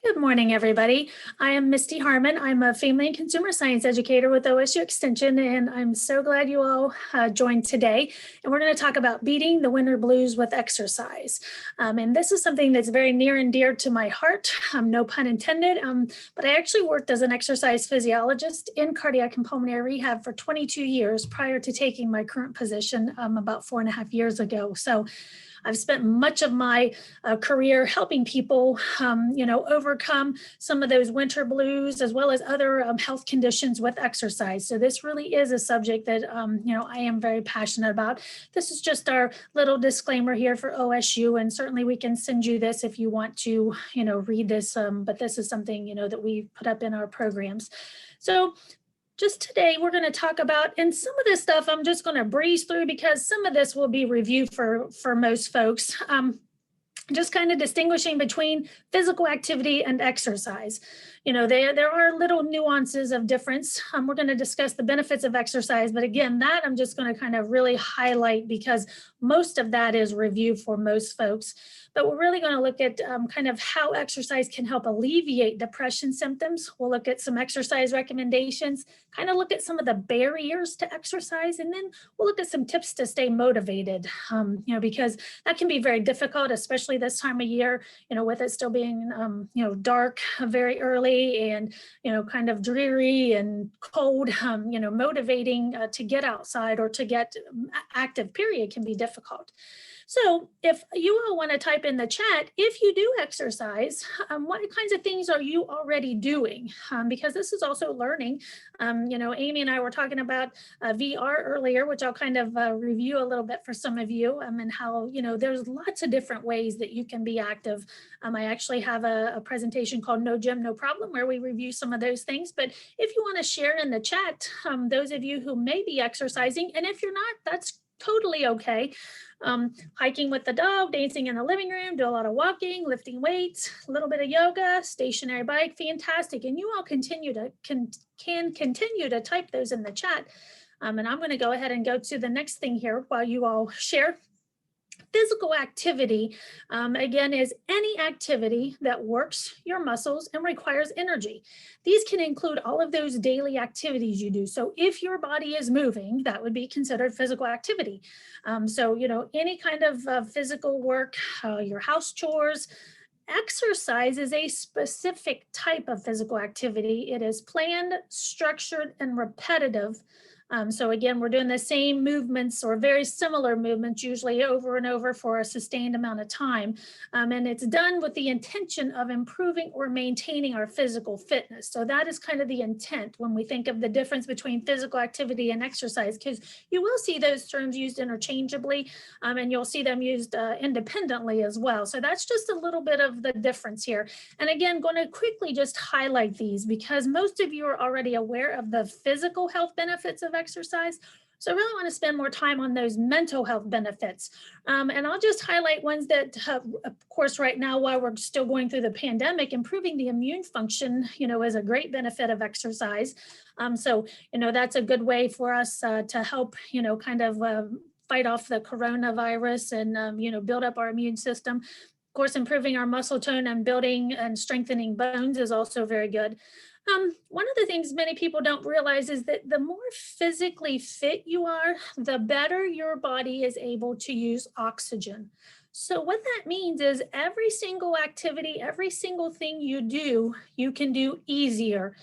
Good morning, everybody. I am Misty Harmon. I'm a family and consumer science educator with OSU Extension, and I'm so glad you all joined today. And we're going to talk about beating the winter blues with exercise. And this is something that's very near and dear to my heart, no pun intended. But I actually worked as an exercise physiologist in cardiac and pulmonary rehab for 22 years prior to taking my current position about 4.5 years ago. So I've spent much of my career helping people, overcome some of those winter blues as well as other health conditions with exercise. So this really is a subject that, I am very passionate about. This is just our little disclaimer here for OSU, and certainly we can send you this if you want to, read this. But this is something, that we put up in our programs. So just today, we're going to talk about, and some of this stuff I'm just going to breeze through because some of this will be review for most folks. Just kind of distinguishing between physical activity and exercise. There are little nuances of difference. We're going to discuss the benefits of exercise, but again, that I'm just going to kind of really highlight because most of that is review for most folks. But we're really going to look at kind of how exercise can help alleviate depression symptoms. We'll look at some exercise recommendations, kind of look at some of the barriers to exercise, and then we'll look at some tips to stay motivated, because that can be very difficult, especially this time of year, with it still being, dark very early and, kind of dreary and cold, motivating to get outside or to get active period can be difficult. So if you all want to type in the chat, if you do exercise, what kinds of things are you already doing? Because this is also learning. Amy and I were talking about VR earlier, which I'll kind of review a little bit for some of you, and how, there's lots of different ways that you can be active. I actually have a presentation called No Gym, No Problem, where we review some of those things. But if you want to share in the chat, those of you who may be exercising, and if you're not, that's totally okay. Hiking with the dog, dancing in the living room, do a lot of walking, lifting weights, a little bit of yoga, stationary bike, fantastic. And you all can continue to type those in the chat. And I'm going to go ahead and go to the next thing here while you all share. Physical activity, again, is any activity that works your muscles and requires energy. These can include all of those daily activities you do. So if your body is moving, that would be considered physical activity. Any kind of physical work, your house chores. Exercise is a specific type of physical activity. It is planned, structured, and repetitive. So again, we're doing the same movements or very similar movements, usually over and over for a sustained amount of time. And it's done with the intention of improving or maintaining our physical fitness. So that is kind of the intent when we think of the difference between physical activity and exercise, because you will see those terms used interchangeably, and you'll see them used independently as well. So that's just a little bit of the difference here. And again, going to quickly just highlight these because most of you are already aware of the physical health benefits of exercise. So I really want to spend more time on those mental health benefits. And I'll just highlight ones that, of course, right now, while we're still going through the pandemic, improving the immune function, is a great benefit of exercise. That's a good way for us to help, fight off the coronavirus and, build up our immune system. Of course, improving our muscle tone and building and strengthening bones is also very good. One of the things many people don't realize is that the more physically fit you are, the better your body is able to use oxygen. So what that means is every single activity, every single thing you do, you can do easier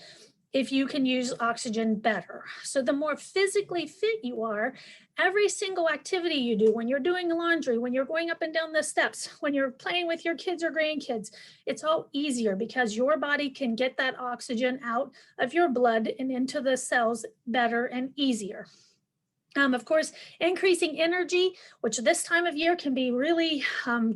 if you can use oxygen better. So the more physically fit you are, every single activity you do, when you're doing laundry, when you're going up and down the steps, when you're playing with your kids or grandkids, it's all easier because your body can get that oxygen out of your blood and into the cells better and easier. Of course, increasing energy, which this time of year can be really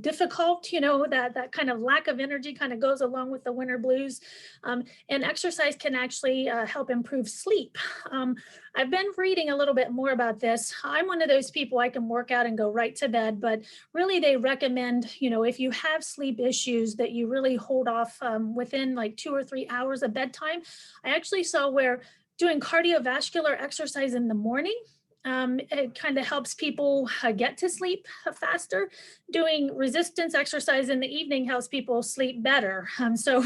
difficult, that kind of lack of energy kind of goes along with the winter blues. And exercise can actually help improve sleep. I've been reading a little bit more about this. I'm one of those people, I can work out and go right to bed, but really they recommend, if you have sleep issues, that you really hold off within like 2 or 3 hours of bedtime. I actually saw where doing cardiovascular exercise in the morning It kind of helps people get to sleep faster. Doing resistance exercise in the evening helps people sleep better. So,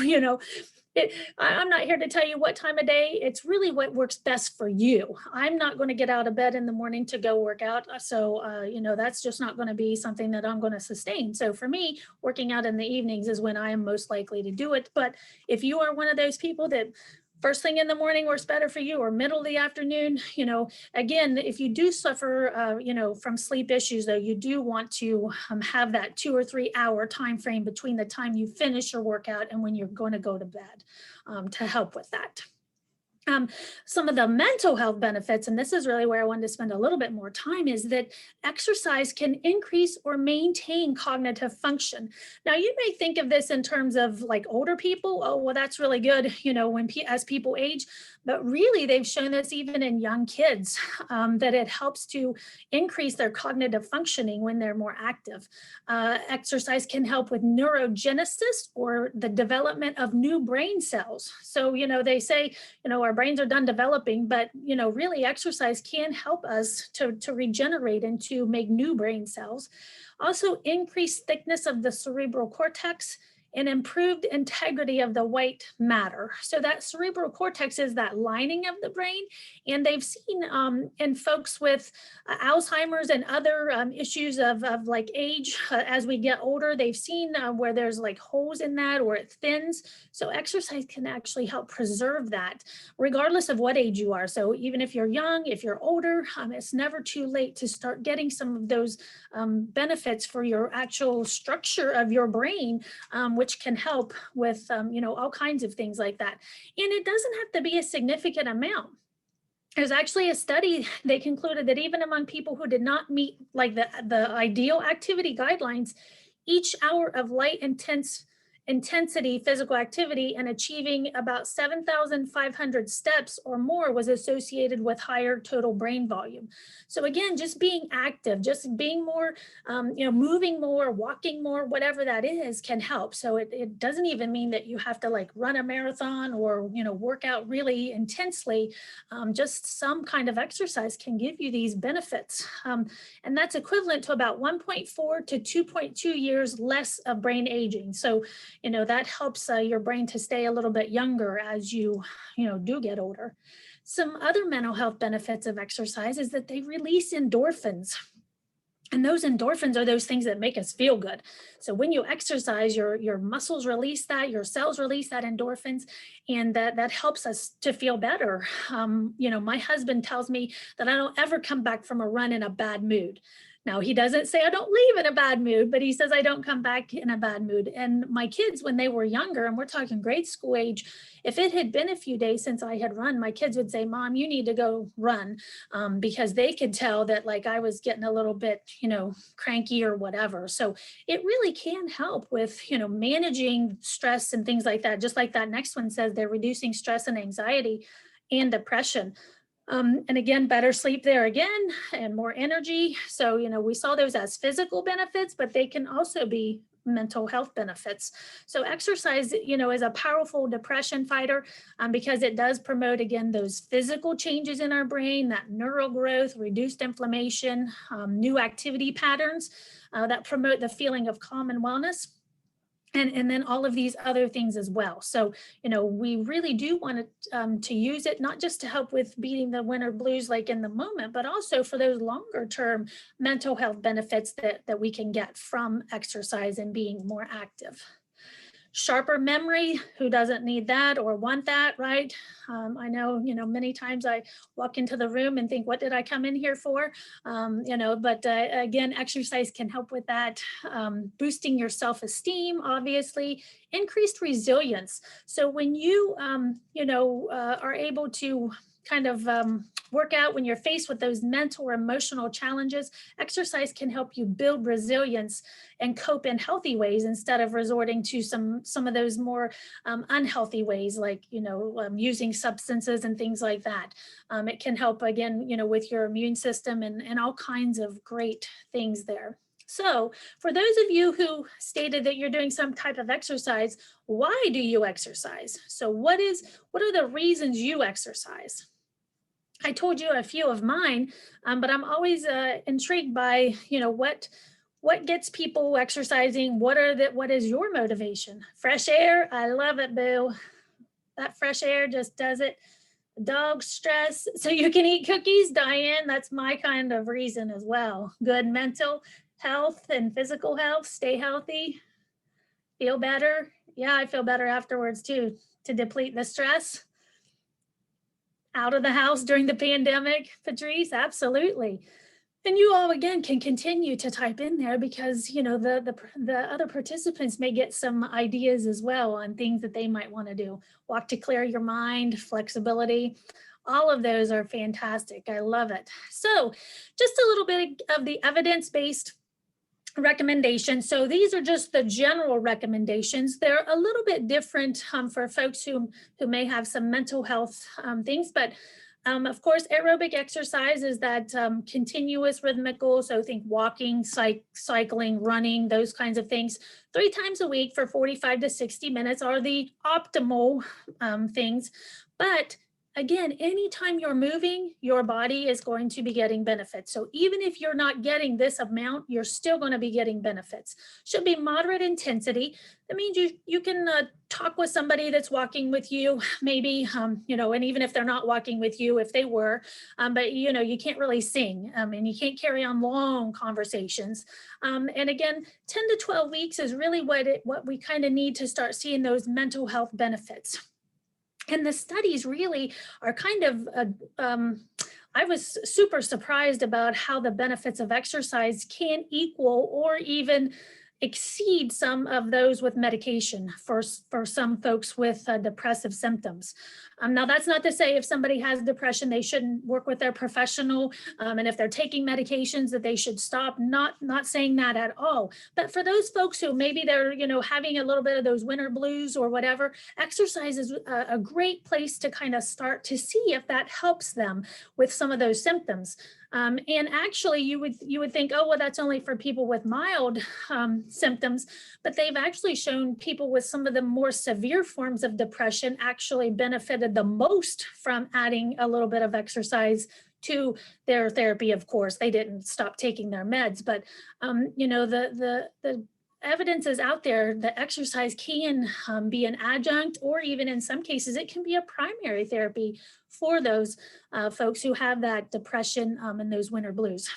I'm not here to tell you what time of day. It's really what works best for you. I'm not going to get out of bed in the morning to go work out. So, that's just not going to be something that I'm going to sustain. So for me, working out in the evenings is when I am most likely to do it. But if you are one of those people that first thing in the morning works better for you, or middle of the afternoon, again, if you do suffer, from sleep issues, though, you do want to have that 2 or 3 hour time frame between the time you finish your workout and when you're going to go to bed, to help with that. Some of the mental health benefits, and this is really where I wanted to spend a little bit more time, is that exercise can increase or maintain cognitive function. Now, you may think of this in terms of like older people. Oh, well, that's really good, as people age. But really, they've shown this even in young kids, that it helps to increase their cognitive functioning when they're more active. Exercise can help with neurogenesis, or the development of new brain cells. So, they say, our brains are done developing, but really exercise can help us to regenerate and to make new brain cells. Also, increased thickness of the cerebral cortex and improved integrity of the white matter. So that cerebral cortex is that lining of the brain. And they've seen in folks with Alzheimer's and other issues of like age, as we get older, they've seen where there's like holes in that, or it thins. So exercise can actually help preserve that, regardless of what age you are. So even if you're young, if you're older, it's never too late to start getting some of those benefits for your actual structure of your brain, which can help with, all kinds of things like that. And it doesn't have to be a significant amount. There's actually a study, they concluded that even among people who did not meet like the ideal activity guidelines, each hour of light intensity physical activity and achieving about 7,500 steps or more was associated with higher total brain volume. So again, just being active, just being more, moving more, walking more, whatever that is, can help. So it doesn't even mean that you have to like run a marathon or, work out really intensely. Just some kind of exercise can give you these benefits. And that's equivalent to about 1.4 to 2.2 years less of brain aging. So that helps your brain to stay a little bit younger as you, do get older. Some other mental health benefits of exercise is that they release endorphins. And those endorphins are those things that make us feel good. So when you exercise, your muscles release that, your cells release that endorphins, and that helps us to feel better. My husband tells me that I don't ever come back from a run in a bad mood. Now, he doesn't say I don't leave in a bad mood, but he says I don't come back in a bad mood. And my kids, when they were younger, and we're talking grade school age, if it had been a few days since I had run, my kids would say, Mom, you need to go run, because they could tell that like I was getting a little bit, cranky or whatever. So it really can help with, managing stress and things like that. Just like that next one says, they're reducing stress and anxiety and depression. And again, better sleep there again, and more energy. So, we saw those as physical benefits, but they can also be mental health benefits. So exercise, is a powerful depression fighter, because it does promote, again, those physical changes in our brain, that neural growth, reduced inflammation, new activity patterns that promote the feeling of calm and wellness. And then all of these other things as well. So, we really do want to use it, not just to help with beating the winter blues like in the moment, but also for those longer term mental health benefits that we can get from exercise and being more active. Sharper memory, who doesn't need that or want that, right? I know, many times I walk into the room and think, what did I come in here for? But again, exercise can help with that. Boosting your self-esteem, obviously, increased resilience. So when you, are able to kind of work out when you're faced with those mental or emotional challenges, exercise can help you build resilience and cope in healthy ways instead of resorting to some of those more unhealthy ways, like, using substances and things like that. It can help, again, with your immune system and all kinds of great things there. So for those of you who stated that you're doing some type of exercise, why do you exercise? So what are the reasons you exercise? I told you a few of mine, but I'm always intrigued by, what gets people exercising. What is your motivation? Fresh air, I love it, Boo. That fresh air just does it. Dog stress, so you can eat cookies, Diane. That's my kind of reason as well. Good mental health and physical health, stay healthy, feel better. Yeah, I feel better afterwards too, to deplete the stress. Out of the house during the pandemic, Patrice, absolutely. And you all again can continue to type in there, because the other participants may get some ideas as well on things that they might want to do. Walk to clear your mind, flexibility. All of those are fantastic. I love it. So just a little bit of the evidence-based recommendations. So these are just the general recommendations. They're a little bit different for folks who may have some mental health things, but of course, aerobic exercise is that continuous rhythmical. So think walking, cycling, running, those kinds of things. 3 times a week for 45 to 60 minutes are the optimal things. But again, anytime you're moving, your body is going to be getting benefits. So even if you're not getting this amount, you're still going to be getting benefits. Should be moderate intensity. That means you can talk with somebody that's walking with you, maybe, and even if they're not walking with you, if they were, but you can't really sing, and you can't carry on long conversations. And again, 10 to 12 weeks is really what we kind of need to start seeing those mental health benefits. And the studies really are kind of, I was super surprised about how the benefits of exercise can equal or even exceed some of those with medication for some folks with depressive symptoms. Now, that's not to say if somebody has depression, they shouldn't work with their professional, and if they're taking medications that they should stop. Not saying that at all. But for those folks who maybe they're having a little bit of those winter blues or whatever, exercise is a great place to kind of start to see if that helps them with some of those symptoms. And actually, you would think, oh, well, that's only for people with mild symptoms, but they've actually shown people with some of the more severe forms of depression actually benefited the most from adding a little bit of exercise to their therapy. Of course, they didn't stop taking their meds, but the evidence is out there that exercise can be an adjunct, or even in some cases, it can be a primary therapy for those folks who have that depression and those winter blues.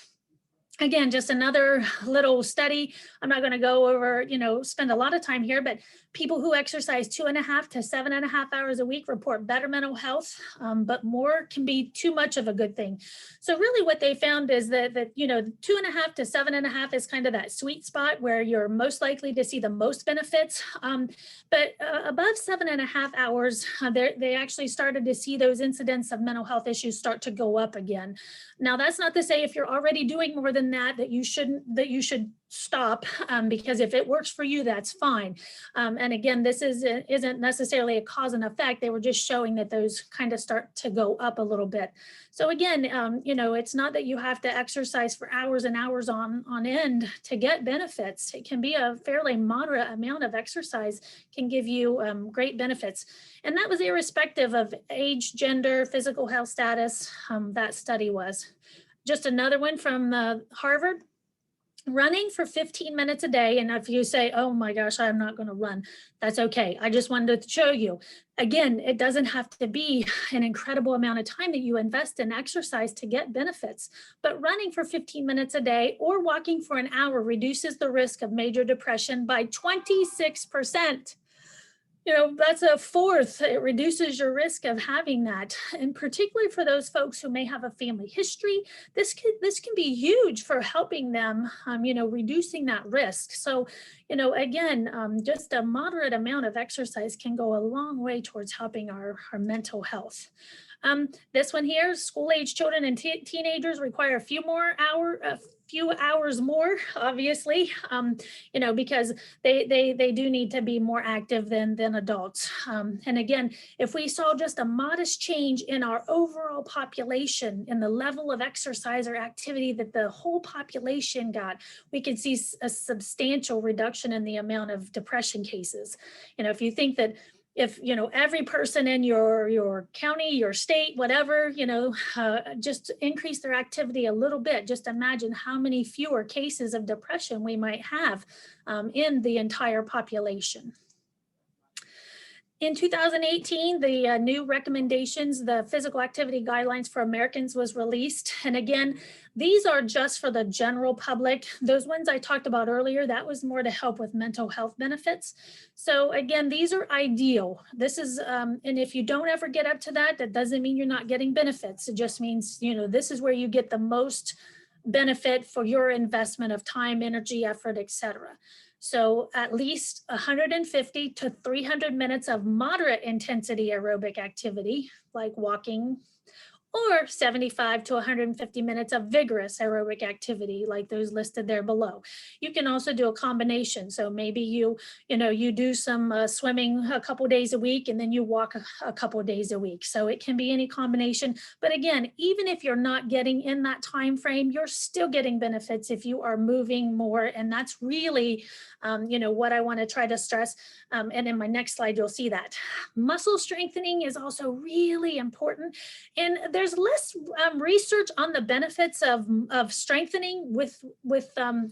Again, just another little study. I'm not going to go over, spend a lot of time here, but people who exercise 2.5 to 7.5 hours a week report better mental health, but more can be too much of a good thing. So really what they found is that 2.5 to 7.5 is kind of that sweet spot where you're most likely to see the most benefits. But above 7.5 hours, they actually started to see those incidents of mental health issues start to go up again. Now, that's not to say if you're already doing more than that you should stop, because if it works for you, that's fine. And again, this isn't necessarily a cause and effect. They were just showing that those kind of start to go up a little bit. So again, it's not that you have to exercise for hours and hours on end to get benefits. It can be a fairly moderate amount of exercise can give you great benefits. And that was irrespective of age, gender, physical health status. That study was. Just another one from Harvard. Running for 15 minutes a day. And if you say, oh my gosh, I'm not going to run, that's okay. I just wanted to show you. Again, it doesn't have to be an incredible amount of time that you invest in exercise to get benefits. But running for 15 minutes a day or walking for an hour reduces the risk of major depression by 26%. That's a fourth. It reduces your risk of having that. And particularly for those folks who may have a family history, this can be huge for helping them, reducing that risk. So, again, just a moderate amount of exercise can go a long way towards helping our mental health. This one here, school-age children and teenagers require a few hours more, obviously, because they do need to be more active than adults. And again, if we saw just a modest change in our overall population in the level of exercise or activity that the whole population got, we could see a substantial reduction in the amount of depression cases. If you think that if, every person in your county, your state, whatever, just increase their activity a little bit, just imagine how many fewer cases of depression we might have in the entire population. In 2018, the new recommendations, the physical activity guidelines for Americans was released. And again, these are just for the general public. Those ones I talked about earlier, that was more to help with mental health benefits. So again, these are ideal. This is, and if you don't ever get up to that, that doesn't mean you're not getting benefits. It just means, this is where you get the most benefit for your investment of time, energy, effort, etc. So at least 150 to 300 minutes of moderate intensity aerobic activity, like walking, or 75 to 150 minutes of vigorous aerobic activity, like those listed there below. You can also do a combination. So maybe you do some swimming a couple days a week, and then you walk a couple days a week. So it can be any combination. But again, even if you're not getting in that time frame, you're still getting benefits if you are moving more. And that's really, what I want to try to stress. And in my next slide, you'll see that. Muscle strengthening is also really important. And there's less research on the benefits of strengthening with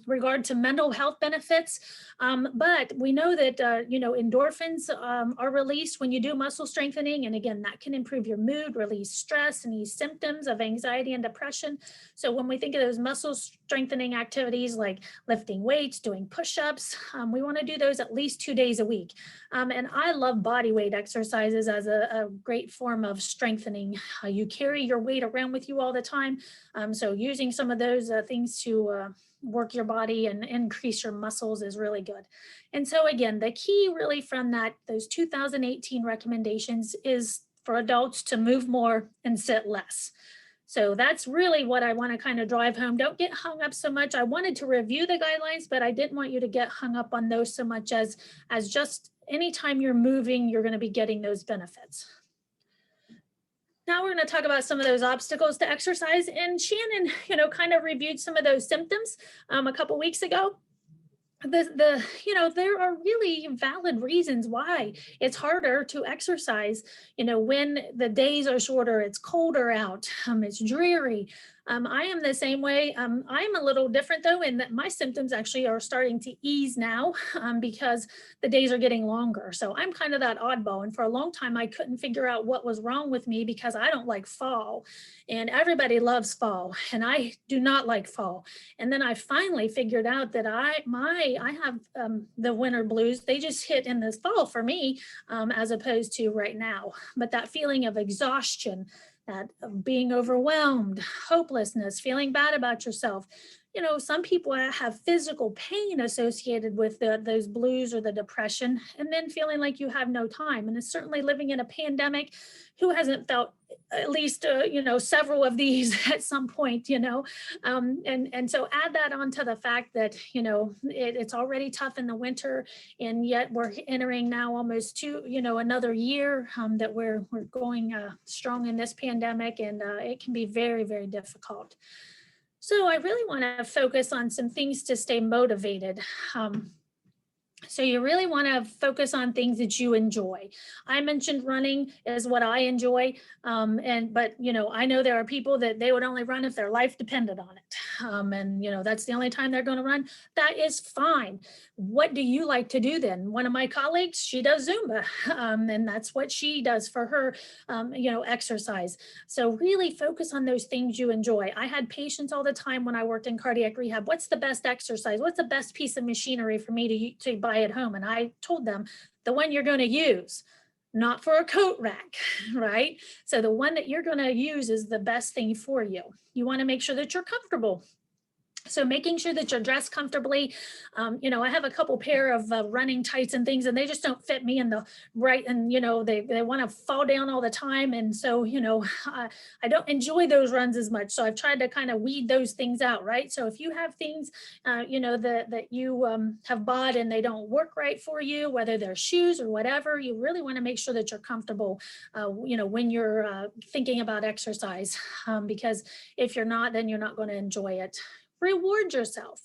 regard to mental health benefits. But we know that, endorphins are released when you do muscle strengthening. And again, that can improve your mood, release stress, and these symptoms of anxiety and depression. So when we think of those muscle strengthening activities like lifting weights, doing push-ups, we want to do those at least 2 days a week. And I love body weight exercises as a great form of strengthening. You carry your weight around with you all the time. So using some of those things to work your body and increase your muscles is really good. And so again, the key really from those 2018 recommendations is for adults to move more and sit less. So that's really what I want to kind of drive home. Don't get hung up so much. I wanted to review the guidelines, but I didn't want you to get hung up on those so much as just anytime you're moving, you're going to be getting those benefits. Now we're going to talk about some of those obstacles to exercise. And Shannon, kind of reviewed some of those symptoms a couple weeks ago. There are really valid reasons why it's harder to exercise, when the days are shorter, it's colder out, it's dreary. I am the same way. I'm a little different though, in that my symptoms actually are starting to ease now because the days are getting longer. So I'm kind of that oddball. And for a long time, I couldn't figure out what was wrong with me because I don't like fall, and everybody loves fall, and I do not like fall. And then I finally figured out that I have the winter blues. They just hit in this fall for me, as opposed to right now. But that feeling of exhaustion, that of being overwhelmed, hopelessness, feeling bad about yourself. Some people have physical pain associated with those blues or the depression, and then feeling like you have no time. And it's certainly living in a pandemic, who hasn't felt at least, several of these at some point, and so add that onto the fact that, it's already tough in the winter, and yet we're entering now almost another year that we're going strong in this pandemic, and it can be very, very difficult. So I really want to focus on some things to stay motivated. So you really want to focus on things that you enjoy. I mentioned running is what I enjoy. But I know there are people that they would only run if their life depended on it. That's the only time they're going to run. That is fine. What do you like to do then? One of my colleagues, she does Zumba, and that's what she does for her, exercise. So really focus on those things you enjoy. I had patients all the time when I worked in cardiac rehab. What's the best exercise? What's the best piece of machinery for me to buy at home? And I told them the one you're going to use, not for a coat rack, right? So the one that you're going to use is the best thing for you. You want to make sure that you're comfortable. So making sure that you're dressed comfortably. I have a couple pair of running tights and things, and they just don't fit me in the right. And, they want to fall down all the time. And so, I don't enjoy those runs as much. So I've tried to kind of weed those things out, right? So if you have things, that you have bought and they don't work right for you, whether they're shoes or whatever, you really want to make sure that you're comfortable, when you're thinking about exercise, because if you're not, then you're not going to enjoy it. Reward yourself.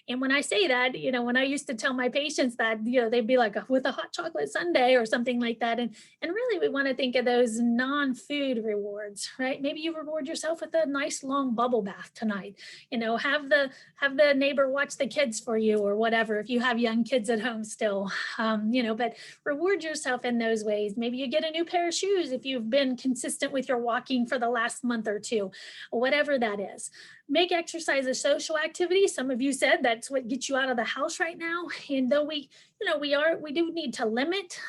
And when I say that, when I used to tell my patients that, they'd be like, with a hot chocolate sundae or something like that. And really, we want to think of those non-food rewards, right? Maybe you reward yourself with a nice long bubble bath tonight. Have the neighbor watch the kids for you or whatever, if you have young kids at home still. But reward yourself in those ways. Maybe you get a new pair of shoes if you've been consistent with your walking for the last month or two, whatever that is. Make exercise a social activity. Some of you said that's what gets you out of the house right now. And though we do need to limit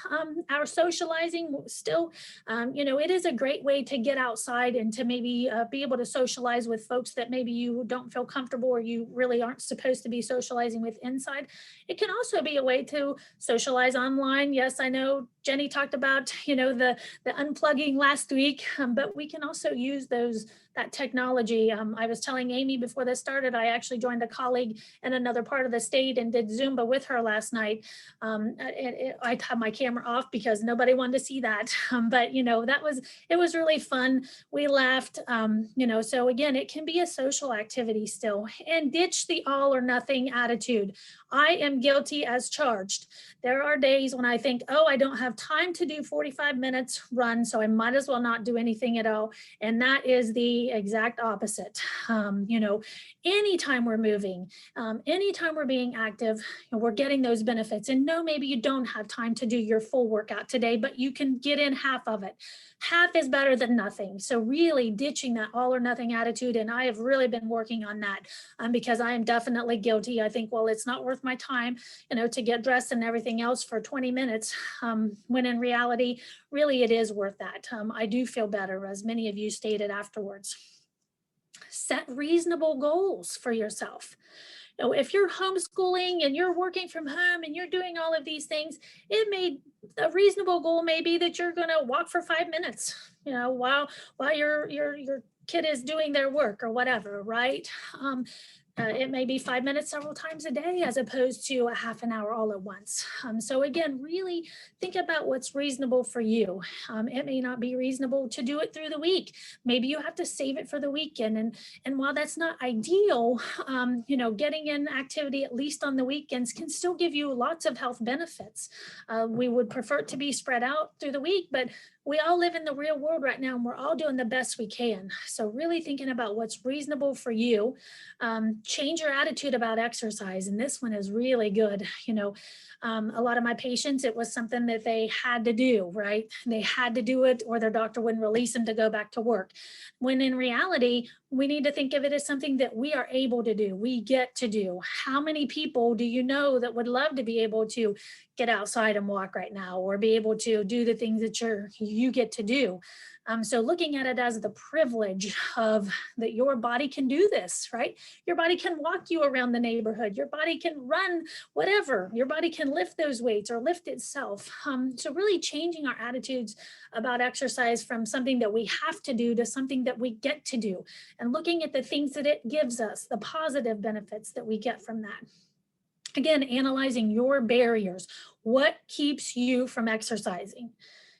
our socializing still, it is a great way to get outside and to maybe be able to socialize with folks that maybe you don't feel comfortable or you really aren't supposed to be socializing with inside. It can also be a way to socialize online. Yes, I know Jenny talked about, the unplugging last week, but we can also use that technology. I was telling Amy before this started, I actually joined a colleague in another part of the state and did Zumba with her last night. I had my camera off because nobody wanted to see that. But it was really fun. We laughed, so again, it can be a social activity still. And ditch the all or nothing attitude. I am guilty as charged. There are days when I think, oh, I don't have time to do 45 minutes run, so I might as well not do anything at all. And that is the exact opposite. Anytime we're moving, anytime we're being active, we're getting those benefits. And no, maybe you don't have time to do your full workout today, but you can get in half of it. Half is better than nothing. So really ditching that all or nothing attitude. And I have really been working on that because I am definitely guilty. I think, well, it's not worth my time, to get dressed and everything else for 20 minutes, when in reality, really it is worth that. I do feel better, as many of you stated afterwards. Set reasonable goals for yourself. If you're homeschooling and you're working from home and you're doing all of these things, a reasonable goal may be that you're going to walk for 5 minutes, while your kid is doing their work or whatever, right? It may be 5 minutes several times a day as opposed to a half an hour all at once. So again, really think about what's reasonable for you. It may not be reasonable to do it through the week. Maybe you have to save it for the weekend. And while that's not ideal, getting in activity at least on the weekends can still give you lots of health benefits. We would prefer it to be spread out through the week, but we all live in the real world right now and we're all doing the best we can. So really thinking about what's reasonable for you. Change your attitude about exercise. And this one is really good. A lot of my patients, it was something that they had to do, right? They had to do it or their doctor wouldn't release them to go back to work. When in reality, we need to think of it as something that we are able to do, we get to do. How many people do you know that would love to be able to get outside and walk right now or be able to do the things that you get to do? So looking at it as the privilege of that your body can do this, right? Your body can walk you around the neighborhood. Your body can run whatever. Your body can lift those weights or lift itself. So really changing our attitudes about exercise from something that we have to do to something that we get to do, and looking at the things that it gives us, the positive benefits that we get from that. Again, analyzing your barriers. What keeps you from exercising?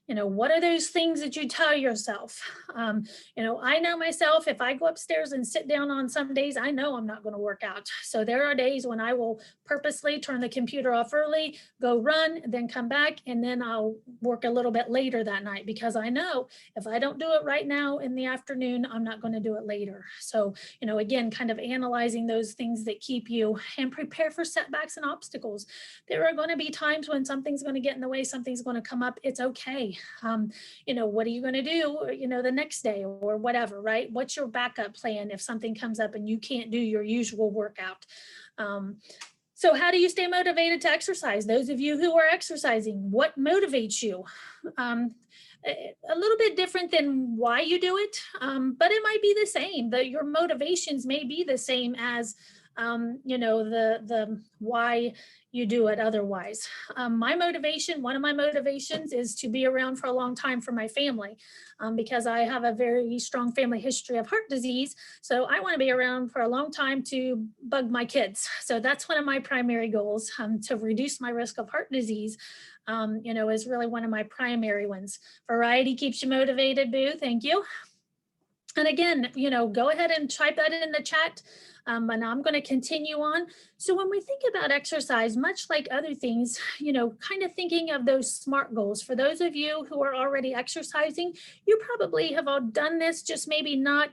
What are those things that you tell yourself? I know myself, if I go upstairs and sit down on some days, I know I'm not going to work out. So there are days when I will purposely turn the computer off early, go run, then come back, and then I'll work a little bit later that night because I know if I don't do it right now in the afternoon, I'm not going to do it later. So, again, kind of analyzing those things that keep you and prepare for setbacks and obstacles. There are going to be times when something's going to get in the way, something's going to come up. It's okay. What are you going to do, the next day or whatever, right? What's your backup plan if something comes up and you can't do your usual workout? So how do you stay motivated to exercise? Those of you who are exercising, what motivates you? A little bit different than why you do it, but it might be the same. Your motivations may be the same as the why you do it otherwise. One of my motivations is to be around for a long time for my family because I have a very strong family history of heart disease. So I want to be around for a long time to bug my kids. So that's one of my primary goals, to reduce my risk of heart disease, is really one of my primary ones. Variety keeps you motivated, Boo. Thank you. And again, go ahead and type that in the chat. And I'm going to continue on. So when we think about exercise, much like other things, kind of thinking of those SMART goals. For those of you who are already exercising, you probably have all done this, just maybe not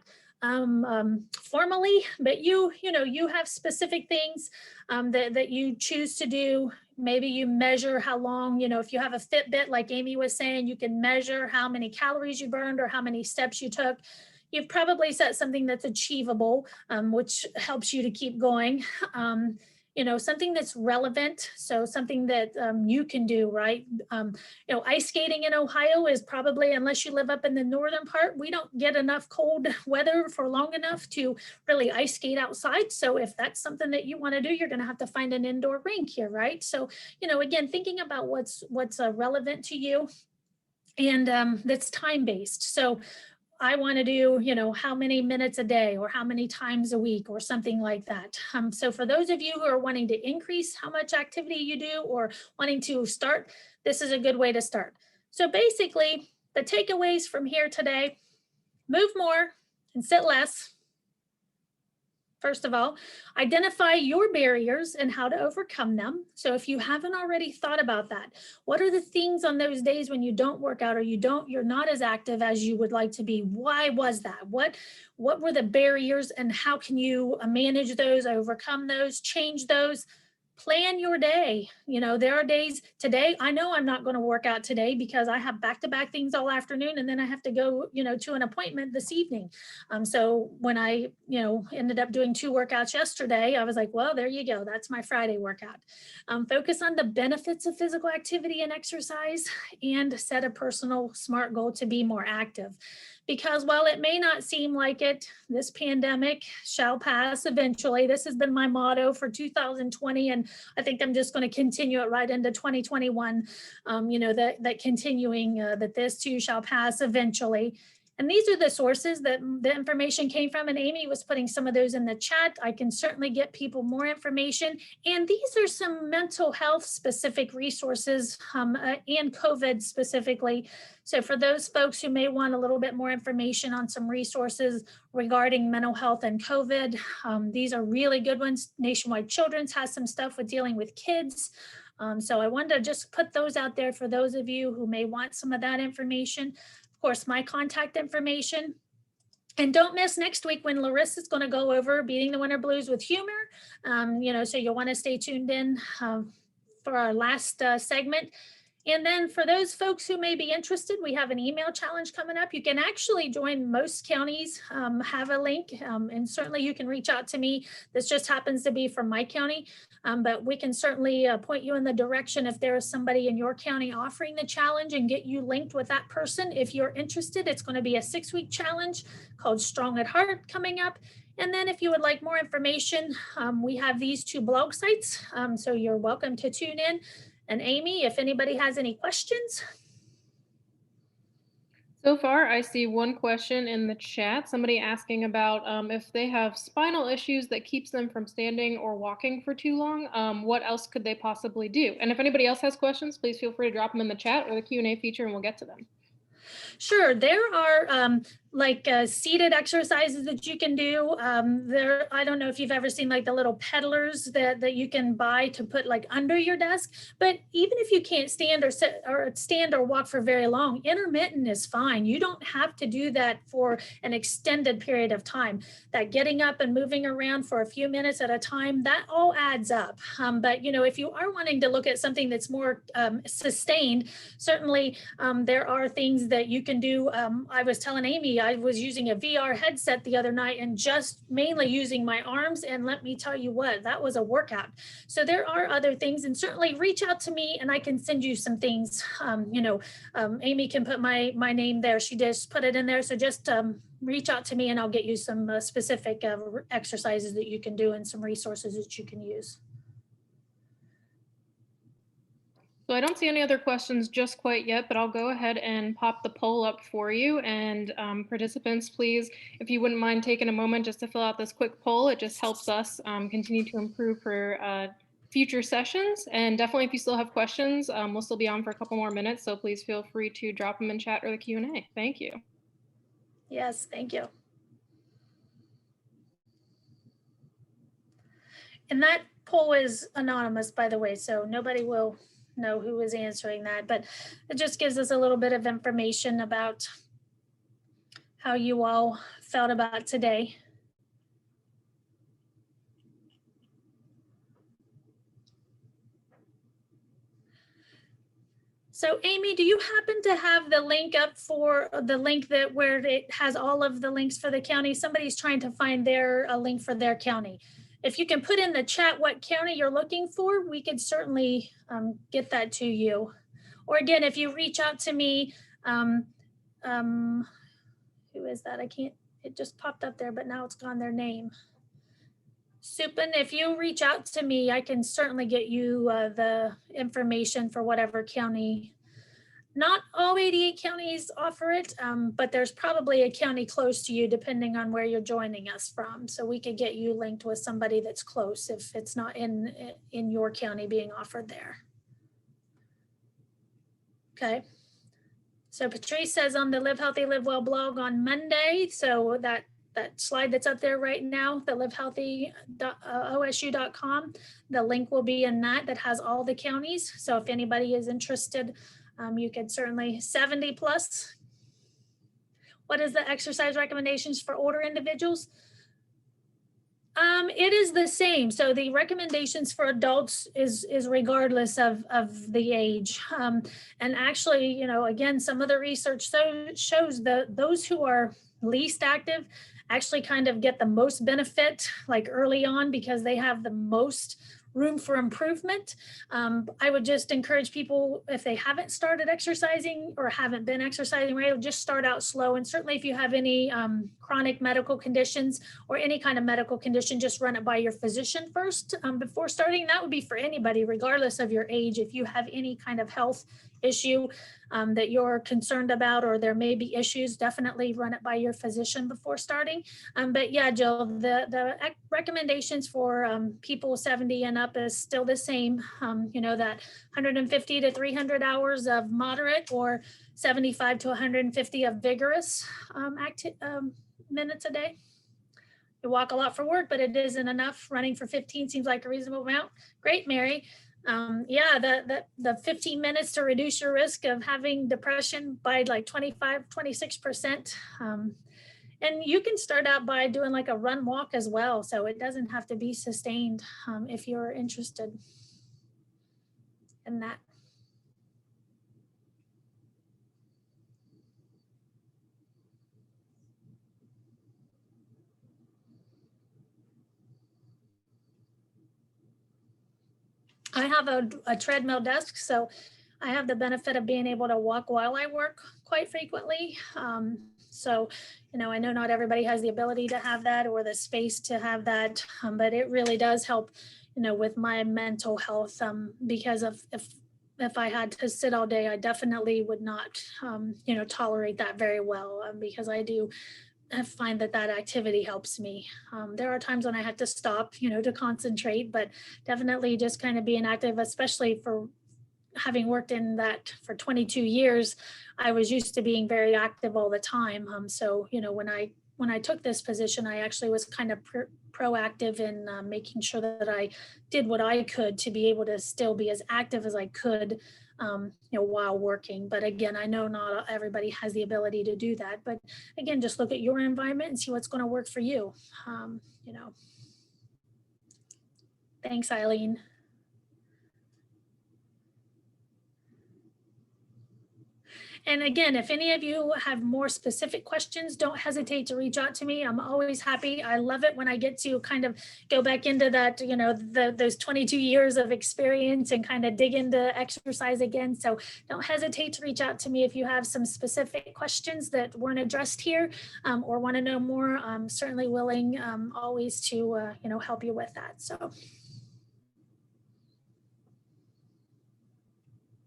formally, but you have specific things that you choose to do. Maybe you measure how long, if you have a Fitbit, like Amy was saying, you can measure how many calories you burned or how many steps you took. You've probably set something that's achievable, which helps you to keep going. Something that's relevant. So something that you can do, right? Ice skating in Ohio is probably, unless you live up in the northern part, we don't get enough cold weather for long enough to really ice skate outside. So if that's something that you want to do, you're going to have to find an indoor rink here, right? So, again, thinking about what's relevant to you and that's time-based. So I want to do, how many minutes a day or how many times a week or something like that. So for those of you who are wanting to increase how much activity you do or wanting to start, this is a good way to start. So basically, the takeaways from here today: move more and sit less. First of all, identify your barriers and how to overcome them. So if you haven't already thought about that, what are the things on those days when you don't work out or you're not as active as you would like to be? Why was that? What were the barriers and how can you manage those, overcome those, change those? Plan your day. There are days today, I know I'm not going to work out today because I have back-to-back things all afternoon and then I have to go, to an appointment this evening. So when I, ended up doing 2 workouts yesterday, I was like, well, there you go. That's my Friday workout. Focus on the benefits of physical activity and exercise and set a personal SMART goal to be more active. Because while it may not seem like it, this pandemic shall pass eventually. This has been my motto for 2020, and I think I'm just going to continue it right into 2021, that continuing that this too shall pass eventually. And these are the sources that the information came from, and Amy was putting some of those in the chat. I can certainly get people more information. And these are some mental health specific resources and COVID specifically. So for those folks who may want a little bit more information on some resources regarding mental health and COVID, these are really good ones. Nationwide Children's has some stuff with dealing with kids. So I wanted to just put those out there for those of you who may want some of that information. Of course, my contact information. And don't miss next week when Larissa's going to go over Beating the Winter Blues with humor. So you'll want to stay tuned in for our last segment. And then for those folks who may be interested, we have an email challenge coming up. You can actually join. Most counties have a link, and certainly you can reach out to me. This just happens to be from my county, but we can certainly point you in the direction if there is somebody in your county offering the challenge and get you linked with that person. If you're interested, it's going to be a 6-week challenge called Strong at Heart coming up. And then if you would like more information, we have these 2 blog sites, so you're welcome to tune in. And Amy, if anybody has any questions. So far, I see one question in the chat, somebody asking about if they have spinal issues that keeps them from standing or walking for too long, what else could they possibly do? And if anybody else has questions, please feel free to drop them in the chat or the Q&A feature and we'll get to them. Sure, there are seated exercises that you can do. I don't know if you've ever seen like the little pedalers that you can buy to put like under your desk, but even if you can't stand or sit or stand or walk for very long, intermittent is fine. You don't have to do that for an extended period of time. That getting up and moving around for a few minutes at a time, that all adds up. But if you are wanting to look at something that's more sustained, certainly there are things that you can do. I was telling Amy, I was using a VR headset the other night and just mainly using my arms. And let me tell you what, that was a workout. So there are other things, and certainly reach out to me and I can send you some things. Amy can put my name there. She just put it in there. So just reach out to me and I'll get you some specific exercises that you can do and some resources that you can use. So I don't see any other questions just quite yet, but I'll go ahead and pop the poll up for you. And participants, please, if you wouldn't mind taking a moment just to fill out this quick poll, it just helps us continue to improve for future sessions. And definitely if you still have questions, we'll still be on for a couple more minutes. So please feel free to drop them in chat or the Q&A. Thank you. Yes, thank you. And that poll is anonymous, by the way, so nobody will know who is answering that, but it just gives us a little bit of information about how you all felt about today. So Amy, do you happen to have the link up for the link that where it has all of the links for the county? Somebody's trying to find a link for their county. If you can put in the chat what county you're looking for, we could certainly get that to you. Or again, if you reach out to me, who is that? I can't, it just popped up there, but now it's gone their name. Supin, if you reach out to me, I can certainly get you the information for whatever county. Not all 88 counties offer it, but there's probably a county close to you depending on where you're joining us from. So we could get you linked with somebody that's close if it's not in your county being offered there. Okay. So Patrice says on the Live Healthy, Live Well blog on Monday. So that slide that's up there right now, the livehealthy.osu.com, the link will be in that has all the counties. So if anybody is interested, you could certainly 70 plus. What is the exercise recommendations for older individuals? It is the same. So the recommendations for adults is regardless of the age. And actually, you know, again, some of the research shows that those who are least active actually kind of get the most benefit like early on because they have the most room for improvement. I would just encourage people, if they haven't started exercising or haven't been exercising, right, just start out slow. And certainly if you have any chronic medical conditions or any kind of medical condition, just run it by your physician first before starting. That would be for anybody, regardless of your age. If you have any kind of health issue that you're concerned about, or there may be issues, definitely run it by your physician before starting. But yeah, Jill, the recommendations for people 70 and up is still the same. You know, that 150 to 300 hours of moderate or 75 to 150 of vigorous minutes a day. You walk a lot for work, but it isn't enough. Running for 15 seems like a reasonable amount. Great, Mary. Yeah, the 15 minutes to reduce your risk of having depression by like 26%. And you can start out by doing like a run walk as well. So it doesn't have to be sustained if you're interested in that. I have a treadmill desk, so I have the benefit of being able to walk while I work quite frequently. So, you know, I know not everybody has the ability to have that or the space to have that, but it really does help, you know, with my mental health because of if I had to sit all day, I definitely would not, you know, tolerate that very well because I find that activity helps me. There are times when I have to stop, you know, to concentrate, but definitely just kind of being active, especially for having worked in that for 22 years, I was used to being very active all the time. So, you know, when I took this position, I actually was kind of proactive in making sure that I did what I could to be able to still be as active as I could, you know, while working. But again, I know not everybody has the ability to do that. But again, just look at your environment and see what's going to work for you. You know. Thanks, Eileen. And again, if any of you have more specific questions, don't hesitate to reach out to me. I'm always happy. I love it when I get to kind of go back into that, you know, those 22 years of experience and kind of dig into exercise again. So don't hesitate to reach out to me if you have some specific questions that weren't addressed here or want to know more. I'm certainly willing always to, you know, help you with that. So.